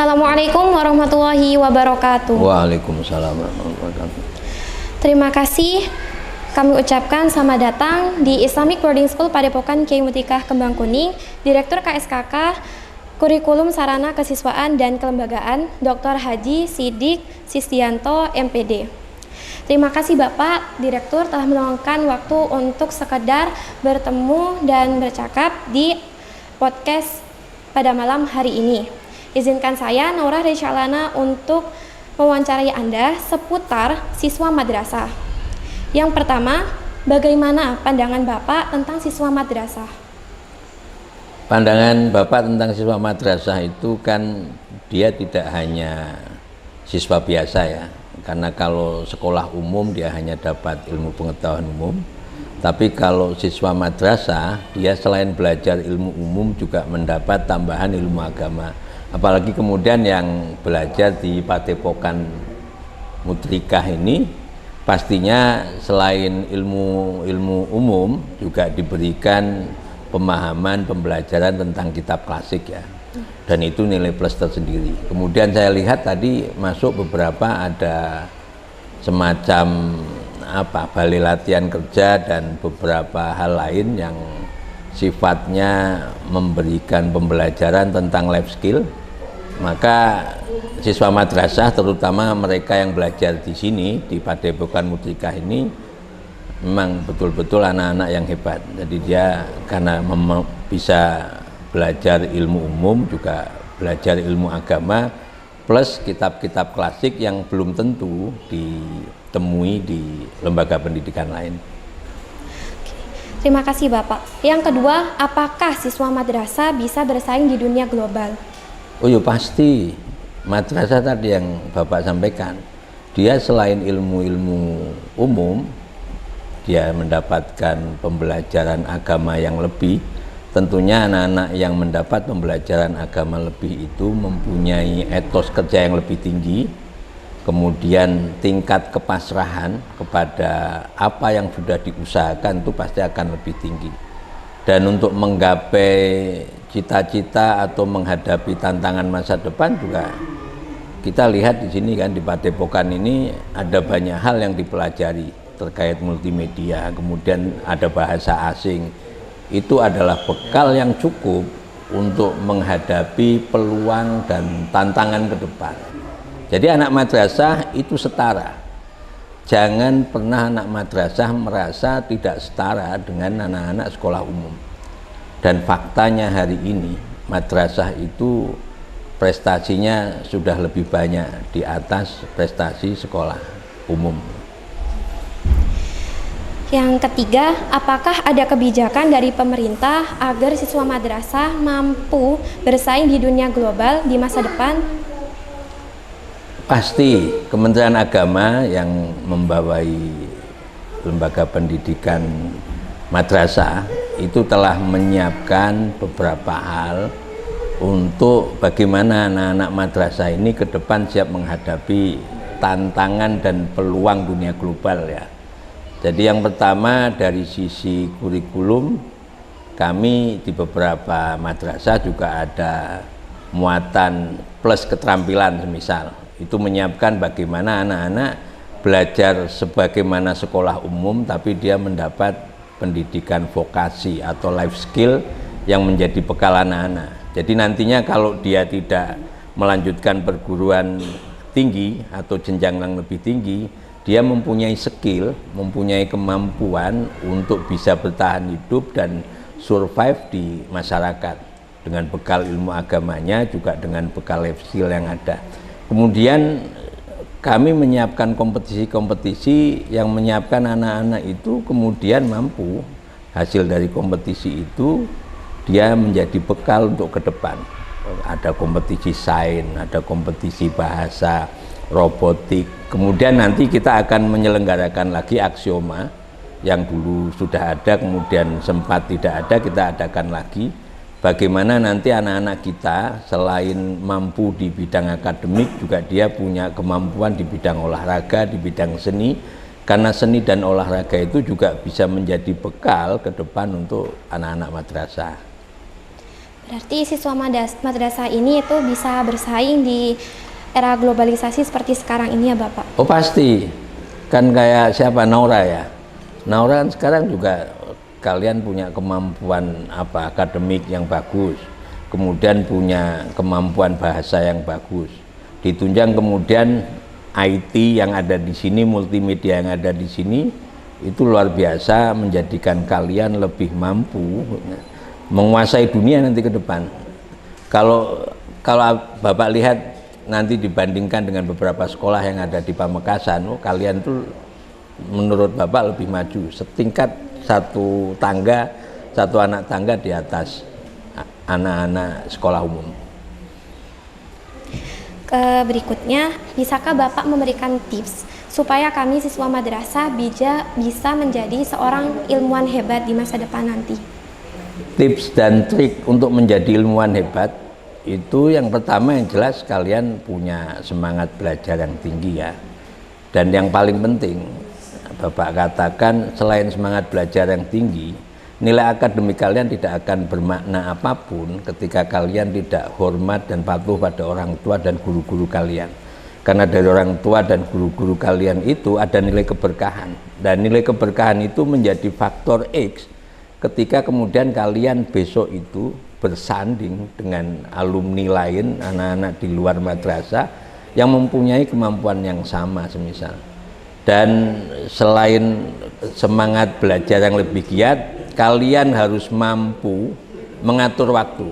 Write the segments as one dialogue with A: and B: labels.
A: Assalamualaikum warahmatullahi wabarakatuh.
B: Waalaikumsalam warahmatullahi wabarakatuh.
A: Terima kasih kami ucapkan selamat datang di Islamic Boarding School Padepokan Kiai Mutikah Kembang Kuning, Direktur KSKK Kurikulum Sarana Kesiswaan dan Kelembagaan Dr. Haji Sidik Sistianto MPD. Terima kasih Bapak Direktur telah meluangkan waktu untuk sekedar bertemu dan bercakap di podcast pada malam hari ini. Izinkan saya, Naurah Resyalana, untuk mewawancarai Anda seputar siswa madrasah. Yang pertama, bagaimana pandangan Bapak tentang siswa madrasah?
B: Pandangan Bapak tentang siswa madrasah itu kan dia tidak hanya siswa biasa ya, karena kalau sekolah umum dia hanya dapat ilmu pengetahuan umum, tapi kalau siswa madrasah dia selain belajar ilmu umum juga mendapat tambahan ilmu agama. Apalagi kemudian yang belajar di Padepokan Mutrikah ini pastinya selain ilmu umum juga diberikan pemahaman pembelajaran tentang kitab klasik ya, dan itu nilai plus tersendiri. Kemudian saya lihat tadi masuk beberapa ada semacam balai latihan kerja dan beberapa hal lain yang sifatnya memberikan pembelajaran tentang life skill. Maka siswa madrasah, terutama mereka yang belajar di sini di Padepokan Mutrikah ini, memang betul-betul anak-anak yang hebat. Jadi dia karena bisa belajar ilmu umum juga belajar ilmu agama plus kitab-kitab klasik yang belum tentu ditemui di lembaga pendidikan lain.
A: Terima kasih Bapak. Yang kedua, apakah siswa madrasah bisa bersaing di dunia global?
B: Oh ya pasti, madrasah tadi yang Bapak sampaikan, dia selain ilmu-ilmu umum, dia mendapatkan pembelajaran agama yang lebih. Tentunya anak-anak yang mendapat pembelajaran agama lebih itu mempunyai etos kerja yang lebih tinggi, kemudian tingkat kepasrahan kepada apa yang sudah diusahakan itu pasti akan lebih tinggi. Dan untuk menggapai cita-cita atau menghadapi tantangan masa depan juga kita lihat di sini kan, di Padepokan ini ada banyak hal yang dipelajari terkait multimedia, kemudian ada bahasa asing. Itu adalah bekal yang cukup untuk menghadapi peluang dan tantangan ke depan. Jadi anak madrasah itu setara. Jangan pernah anak madrasah merasa tidak setara dengan anak-anak sekolah umum. Dan faktanya hari ini madrasah itu prestasinya sudah lebih banyak di atas prestasi sekolah umum.
A: Yang ketiga, apakah ada kebijakan dari pemerintah agar siswa madrasah mampu bersaing di dunia global di masa depan?
B: Pasti Kementerian Agama yang membawai lembaga pendidikan madrasah itu telah menyiapkan beberapa hal untuk bagaimana anak-anak madrasah ini ke depan siap menghadapi tantangan dan peluang dunia global ya. Jadi yang pertama dari sisi kurikulum, kami di beberapa madrasah juga ada muatan plus keterampilan semisal. Itu menyiapkan bagaimana anak-anak belajar sebagaimana sekolah umum tapi dia mendapat pendidikan vokasi atau life skill yang menjadi bekal anak-anak. Jadi nantinya kalau dia tidak melanjutkan perguruan tinggi atau jenjang yang lebih tinggi, dia mempunyai skill, mempunyai kemampuan untuk bisa bertahan hidup dan survive di masyarakat dengan bekal ilmu agamanya juga dengan bekal life skill yang ada. Kemudian kami menyiapkan kompetisi-kompetisi yang menyiapkan anak-anak itu kemudian mampu hasil dari kompetisi itu dia menjadi bekal untuk ke depan. Ada kompetisi sains, ada kompetisi bahasa, robotik. Kemudian nanti kita akan menyelenggarakan lagi aksioma yang dulu sudah ada kemudian sempat tidak ada, kita adakan lagi. Bagaimana nanti anak-anak kita selain mampu di bidang akademik juga dia punya kemampuan di bidang olahraga, di bidang seni, karena seni dan olahraga itu juga bisa menjadi bekal ke depan untuk anak-anak madrasah.
A: Berarti siswa madrasah ini itu bisa bersaing di era globalisasi seperti sekarang ini ya Bapak?
B: Oh pasti, kan kayak siapa, Naura ya. Naura kan sekarang juga kalian punya kemampuan akademik yang bagus, kemudian punya kemampuan bahasa yang bagus, ditunjang kemudian IT yang ada di sini, multimedia yang ada di sini, itu luar biasa menjadikan kalian lebih mampu menguasai dunia nanti ke depan. Kalau Bapak lihat nanti dibandingkan dengan beberapa sekolah yang ada di Pamekasan, kalian tuh menurut Bapak lebih maju setingkat satu anak tangga di atas anak-anak sekolah umum.
A: Berikutnya, bisakah Bapak memberikan tips supaya kami siswa madrasah bisa menjadi seorang ilmuwan hebat di masa depan nanti?
B: Tips dan trik untuk menjadi ilmuwan hebat itu yang pertama yang jelas kalian punya semangat belajar yang tinggi ya. Dan yang paling penting Bapak katakan selain semangat belajar yang tinggi, nilai akademik kalian tidak akan bermakna apapun ketika kalian tidak hormat dan patuh pada orang tua dan guru-guru kalian. Karena dari orang tua dan guru-guru kalian itu ada nilai keberkahan, dan nilai keberkahan itu menjadi faktor X ketika kemudian kalian besok itu bersanding dengan alumni lain, anak-anak di luar madrasah yang mempunyai kemampuan yang sama semisal. Dan selain semangat belajar yang lebih giat, kalian harus mampu mengatur waktu.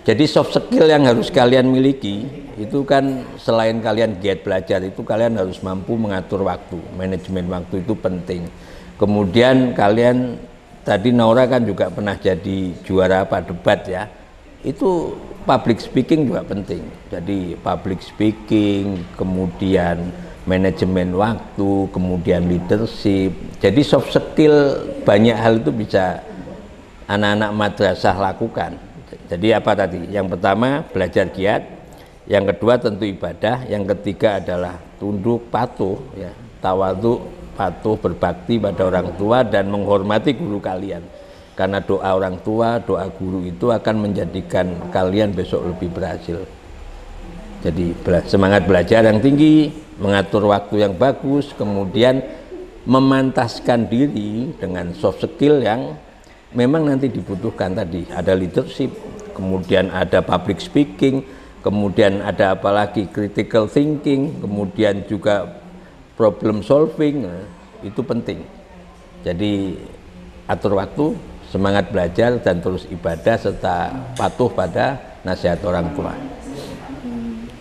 B: Jadi soft skill yang harus kalian miliki itu kan selain kalian giat belajar, itu kalian harus mampu mengatur waktu. Manajemen waktu itu penting. Kemudian kalian tadi Naura kan juga pernah jadi juara debat ya. Itu public speaking juga penting. Jadi public speaking, kemudian manajemen waktu, kemudian leadership. Jadi soft skill banyak hal itu bisa anak-anak madrasah lakukan. Jadi apa tadi? Yang pertama belajar giat, yang kedua tentu ibadah, yang ketiga adalah tunduk patuh ya, tawadhu, patuh berbakti pada orang tua dan menghormati guru kalian. Karena doa orang tua, doa guru itu akan menjadikan kalian besok lebih berhasil. Jadi semangat belajar yang tinggi, mengatur waktu yang bagus, kemudian memantaskan diri dengan soft skill yang memang nanti dibutuhkan tadi. Ada leadership, kemudian ada public speaking, kemudian ada apalagi critical thinking, kemudian juga problem solving. Nah, itu penting. Jadi atur waktu, semangat belajar, dan terus ibadah serta patuh pada nasihat orang tua.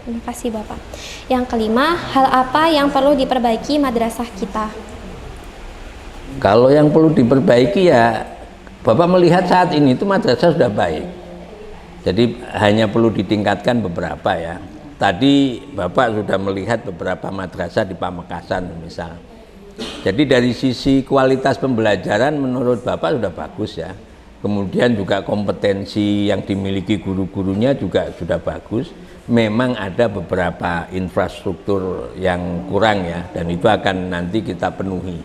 A: Terima kasih Bapak. Yang kelima, hal apa yang perlu diperbaiki madrasah kita?
B: Kalau yang perlu diperbaiki ya, Bapak melihat saat ini itu madrasah sudah baik. Jadi hanya perlu ditingkatkan beberapa ya. Tadi Bapak sudah melihat beberapa madrasah di Pamekasan misal. Jadi dari sisi kualitas pembelajaran menurut Bapak sudah bagus ya. Kemudian juga kompetensi yang dimiliki guru-gurunya juga sudah bagus. Memang ada beberapa infrastruktur yang kurang ya, dan itu akan nanti kita penuhi.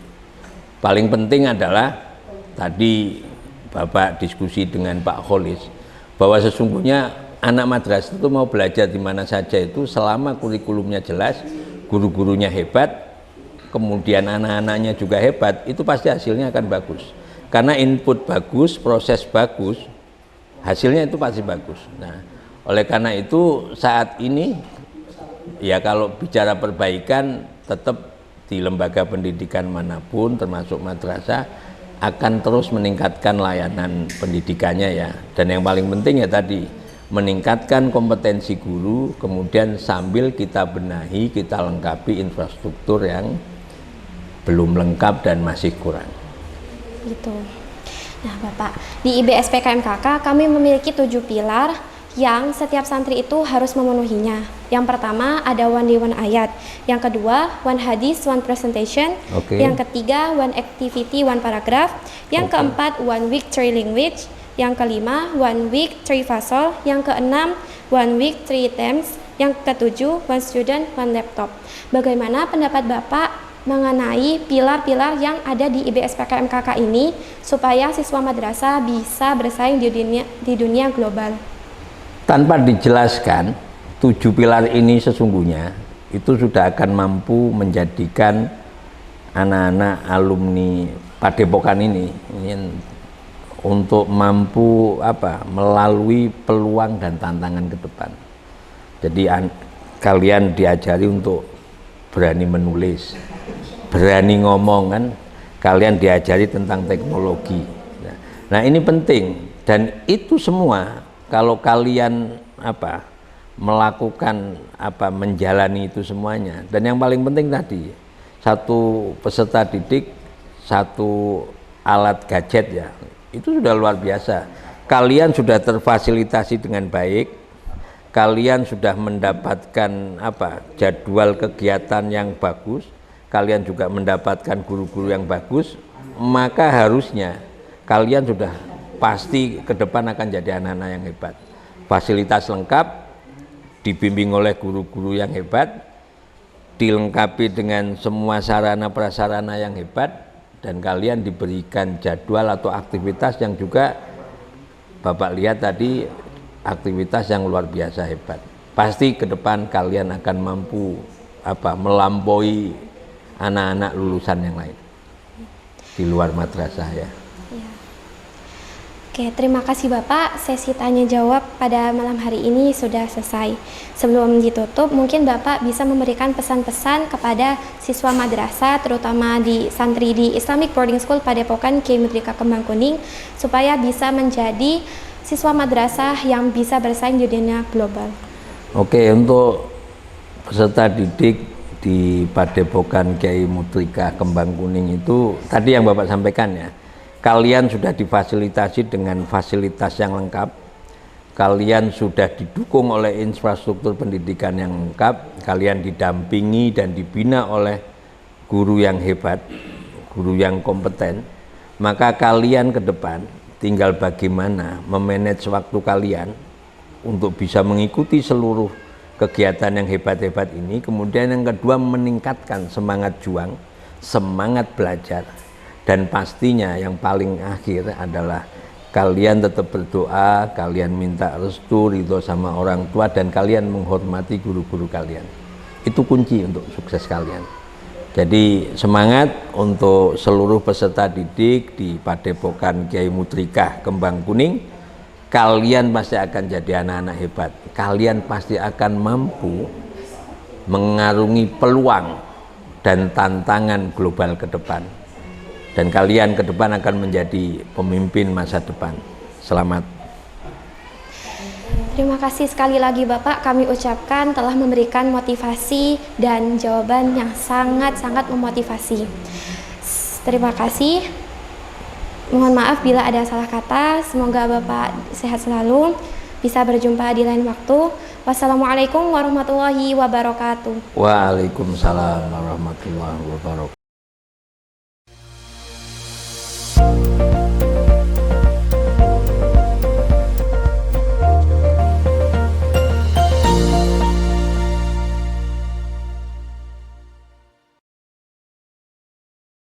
B: Paling penting adalah tadi Bapak diskusi dengan Pak Kholis bahwa sesungguhnya anak madrasah itu mau belajar di mana saja itu selama kurikulumnya jelas, guru-gurunya hebat, kemudian anak-anaknya juga hebat, itu pasti hasilnya akan bagus. Karena input bagus, proses bagus, hasilnya itu pasti bagus. Nah, oleh karena itu saat ini ya kalau bicara perbaikan tetap di lembaga pendidikan manapun termasuk madrasah akan terus meningkatkan layanan pendidikannya ya. Dan yang paling penting ya tadi meningkatkan kompetensi guru, kemudian sambil kita benahi, kita lengkapi infrastruktur yang belum lengkap dan masih kurang.
A: Gitu. Nah Bapak, di IBSP KMKK kami memiliki 7 pilar yang setiap santri itu harus memenuhinya. Yang pertama ada one day one ayat, yang kedua one hadis one presentation, yang ketiga one activity one paragraph, yang keempat one week 3 language, yang kelima one week 3 fasal, yang keenam one week 3 terms, yang ketujuh one student one laptop. Bagaimana pendapat Bapak mengenai pilar-pilar yang ada di IBSP KMKK ini supaya siswa madrasah bisa bersaing di dunia global?
B: tanpa dijelaskan 7 pilar ini sesungguhnya itu sudah akan mampu menjadikan anak-anak alumni Padepokan ini untuk mampu melalui peluang dan tantangan ke depan. Jadi kalian diajari untuk berani menulis, berani ngomong kan, kalian diajari tentang teknologi. Nah ini penting, dan itu semua kalau kalian melakukan menjalani itu semuanya. Dan yang paling penting tadi, satu peserta didik, satu alat gadget ya, itu sudah luar biasa. Kalian sudah terfasilitasi dengan baik, kalian sudah mendapatkan jadwal kegiatan yang bagus, kalian juga mendapatkan guru-guru yang bagus, maka harusnya kalian sudah pasti ke depan akan jadi anak-anak yang hebat. Fasilitas lengkap, dibimbing oleh guru-guru yang hebat, dilengkapi dengan semua sarana prasarana yang hebat, dan kalian diberikan jadwal atau aktivitas yang juga Bapak lihat tadi, aktivitas yang luar biasa hebat. Pasti ke depan kalian akan mampu melampaui anak-anak lulusan yang lain di luar madrasah ya.
A: Oke, terima kasih Bapak. Sesi tanya jawab pada malam hari ini sudah selesai. Sebelum ditutup, mungkin Bapak bisa memberikan pesan-pesan kepada siswa madrasah, terutama di santri di Islamic Boarding School Padepokan Kiai Mudrika Kembangkuning, supaya bisa menjadi siswa madrasah yang bisa bersaing di dunia global.
B: Oke, untuk peserta didik di Padepokan Kiai Mudrika Kembangkuning itu tadi yang Bapak sampaikan ya. Kalian sudah difasilitasi dengan fasilitas yang lengkap, kalian sudah didukung oleh infrastruktur pendidikan yang lengkap, kalian didampingi dan dibina oleh guru yang hebat, guru yang kompeten, maka kalian ke depan tinggal bagaimana memanage waktu kalian untuk bisa mengikuti seluruh kegiatan yang hebat-hebat ini. Kemudian yang kedua, meningkatkan semangat juang, semangat belajar. Dan pastinya yang paling akhir adalah kalian tetap berdoa, kalian minta restu, ridho sama orang tua, dan kalian menghormati guru-guru kalian. Itu kunci untuk sukses kalian. Jadi semangat untuk seluruh peserta didik di Padepokan Kiai Mudrika Kembangkuning. Kalian pasti akan jadi anak-anak hebat. Kalian pasti akan mampu mengarungi peluang dan tantangan global ke depan. Dan kalian ke depan akan menjadi pemimpin masa depan. Selamat.
A: Terima kasih sekali lagi Bapak, kami ucapkan telah memberikan motivasi dan jawaban yang sangat-sangat memotivasi. Terima kasih. Mohon maaf bila ada salah kata. Semoga Bapak sehat selalu. Bisa berjumpa di lain waktu. Wassalamualaikum warahmatullahi wabarakatuh.
B: Waalaikumsalam warahmatullahi wabarakatuh.